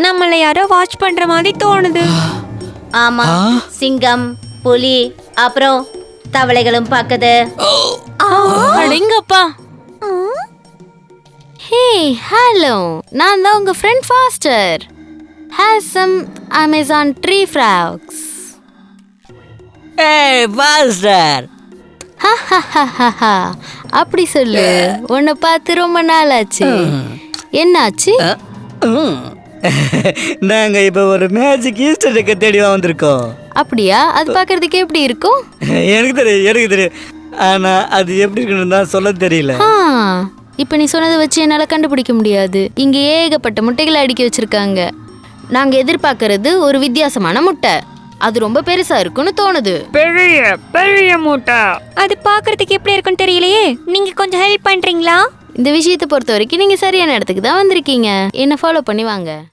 நம்மள யாரோ வாட்ச் பண்ற மாதிரி தோணுது. ஆமா, சிங்கம், புலி, அப்புறம் தவளைகளும் பாக்குது. அடேங்கப்பா. ஹே, ஹலோ, நான் தான் உங்க friend Foster. Has some Amazon tree frogs. ஏய் பாஸ்டர், அப்படி சொல்லு. உன்னை பார்த்து ரொம்ப நாள் ஆச்சு. என்னாச்சு? நாங்க இப்ப ஒரு மேஜிக் ஈஸ்டர் எக்க தேடி வந்திருக்கோம். அப்படியா? அது பார்க்கறதுக்கு எப்படி இருக்கும்? எனக்கு தெரியும். ஆனா அது எப்படி இருக்குன்னு தான் சொல்ல தெரியல. இப்ப நீ சொன்னதை வச்சு என்னால கண்டுபிடிக்க முடியாது. இங்க ஏகப்பட்ட முட்டைகளை அடுக்கி வச்சிருக்காங்க. நாங்க எதிர்பார்க்கறது ஒரு வித்தியாசமான முட்டை. அது ரொம்ப பெருசா இருக்குன்னு தோணுது. பெரிய மூட்டை. அது பார்க்கறதுக்கு எப்படி இருக்குன்னு தெரியலையே. நீங்க கொஞ்சம் ஹெல்ப் பண்றீங்களா? இந்த விஷயத்தை பொறுத்த வரைக்கும் நீங்க சரியான இடத்துக்கு தான் வந்திருக்கீங்க. என்ன ஃபாலோ பண்ணி வாங்க.